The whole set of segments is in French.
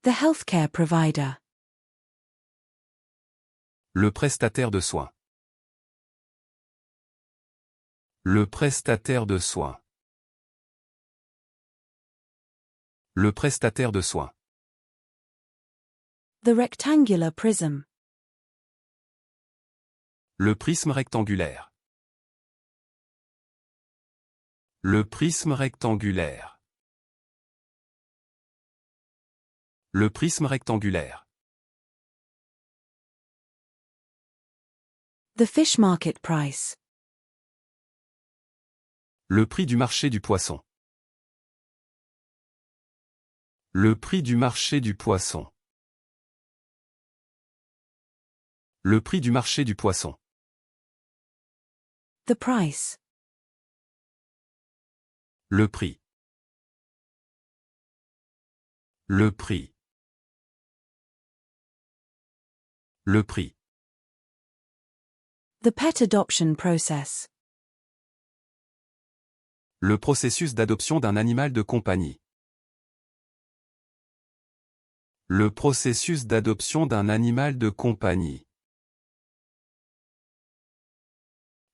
The healthcare provider. Le prestataire de soins. Le prestataire de soins. Le prestataire de soins. The rectangular prism. Le prisme rectangulaire. Le prisme rectangulaire. Le prisme rectangulaire. The fish market price. Le prix du marché du poisson. Le prix du marché du poisson. Le prix du marché du poisson. The price. Le prix. Le prix. Le prix. The pet adoption process. Le processus d'adoption d'un animal de compagnie. Le processus d'adoption d'un animal de compagnie.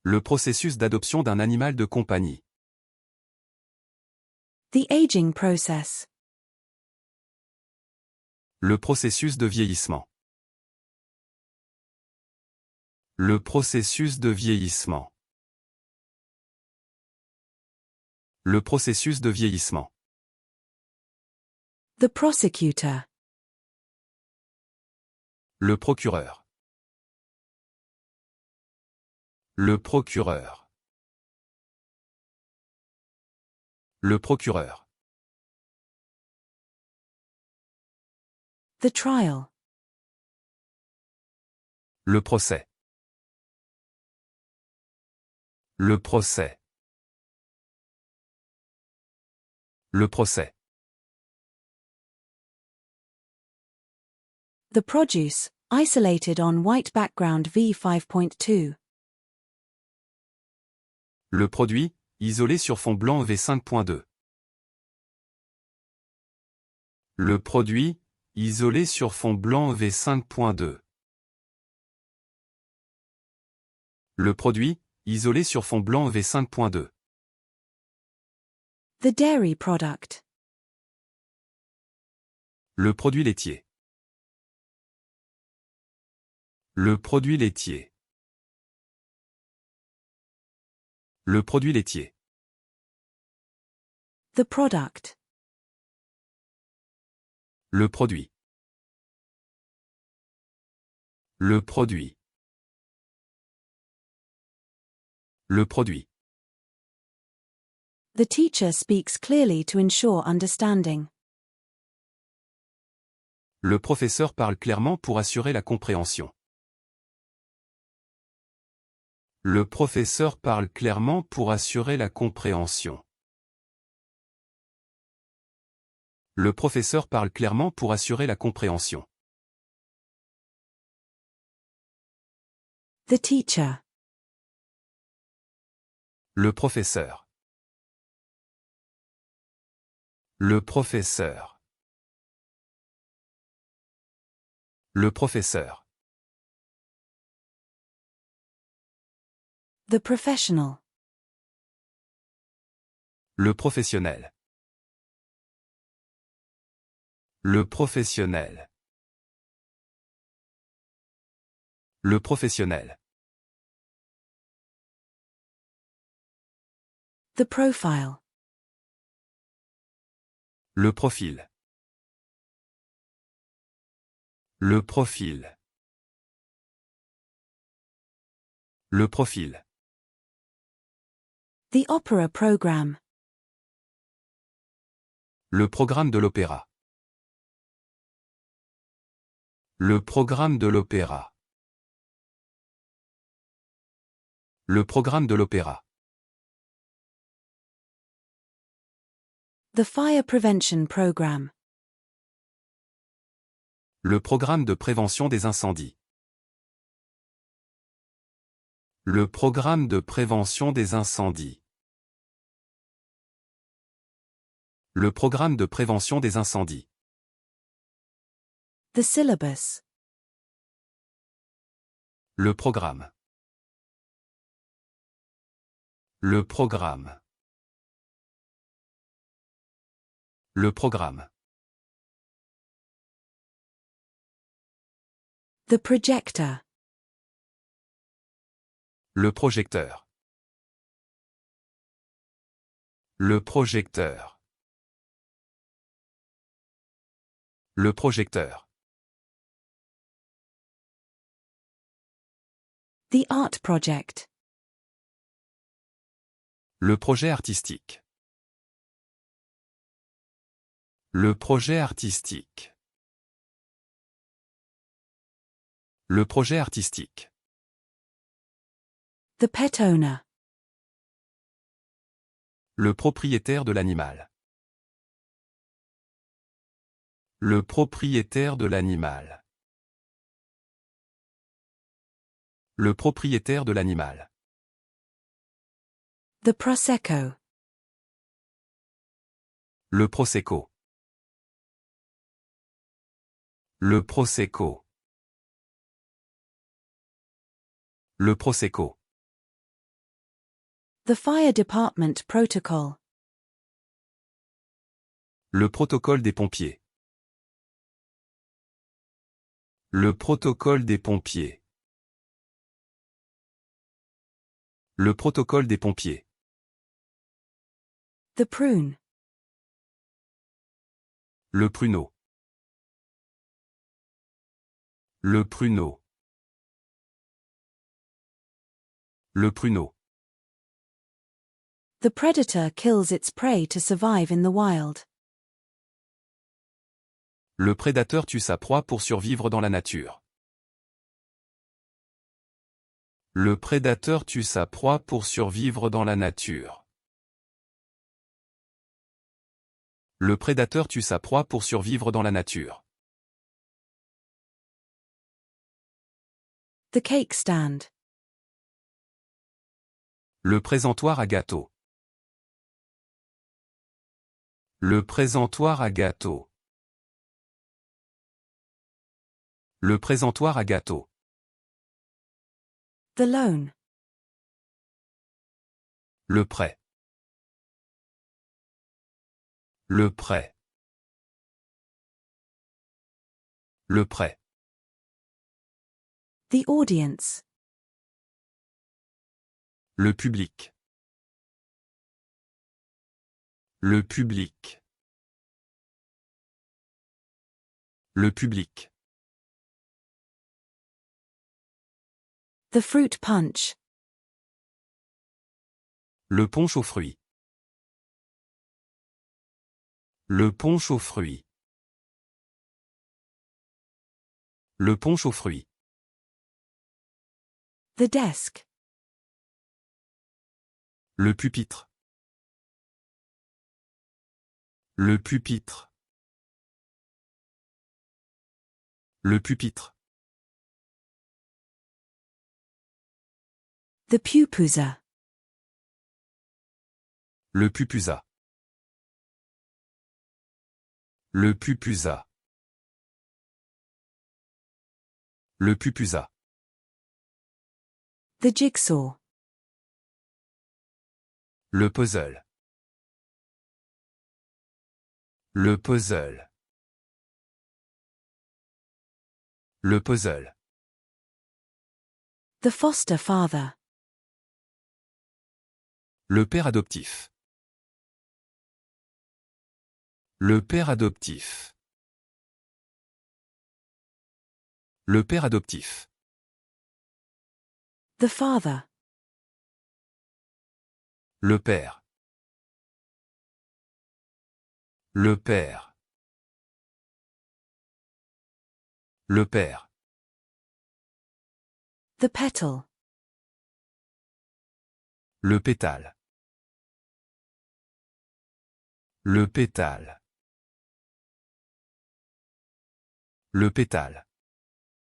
Le processus d'adoption d'un animal de compagnie. The aging process. Le processus de vieillissement. Le processus de vieillissement. Le processus de vieillissement. The prosecutor. Le procureur. Le procureur. Le procureur. The trial. Le procès. Le procès. Le procès. The produce, isolated on white background V5.2. Le produit, isolé sur fond blanc V5.2. Le produit, isolé sur fond blanc V5.2. Le produit, isolé sur fond blanc V5.2. The dairy product. Le produit laitier. Le produit laitier. Le produit laitier. The product. Le produit. Le produit. Le produit. The teacher speaks clearly to ensure understanding. Le professeur parle clairement pour assurer la compréhension. Le professeur parle clairement pour assurer la compréhension. Le professeur parle clairement pour assurer la compréhension. The teacher. Le professeur. Le professeur. Le professeur. The professional. Le professionnel. Le professionnel. Le professionnel. The profile. Le profil. Le profil. Le profil. The opera program. Le programme de l'opéra. Le programme de l'opéra. Le programme de l'opéra. The fire prevention program. Le programme de prévention des incendies. Le programme de prévention des incendies. Le programme de prévention des incendies. The syllabus. Le programme. Le programme. Le programme. The projector. Le projecteur. Le projecteur. Le projecteur. The art project. Le projet artistique. Le projet artistique. Le projet artistique. The pet owner. Le propriétaire de l'animal. Le propriétaire de l'animal. Le propriétaire de l'animal. The prosecco. Le prosecco. Le prosecco. Le prosecco. The fire department protocol. Le protocole des pompiers. Le protocole des pompiers. Le protocole des pompiers. The prune. Le pruneau. Le pruneau. Le pruneau. The predator kills its prey to survive in the wild. Le prédateur tue sa proie pour survivre dans la nature. Le prédateur tue sa proie pour survivre dans la nature. Le prédateur tue sa proie pour survivre dans la nature. The cake stand. Le présentoir à gâteau. Le présentoir à gâteau. Le présentoir à gâteau. The loan. Le prêt. Le prêt. Le prêt. The audience. Le public. Le public. Le public. The fruit punch. Le punch aux fruits. Le punch aux fruits. Le punch aux fruits. The desk. Le pupitre. Le pupitre. Le pupitre. The pupusa. Le pupusa. Le pupusa. Le pupusa. The jigsaw. Le puzzle. Le puzzle. Le puzzle. The foster father. Le père adoptif. Le père adoptif. Le père adoptif. The father. Le père. Le père. Le père. The petal. Le pétale. Le pétale. Le pétale.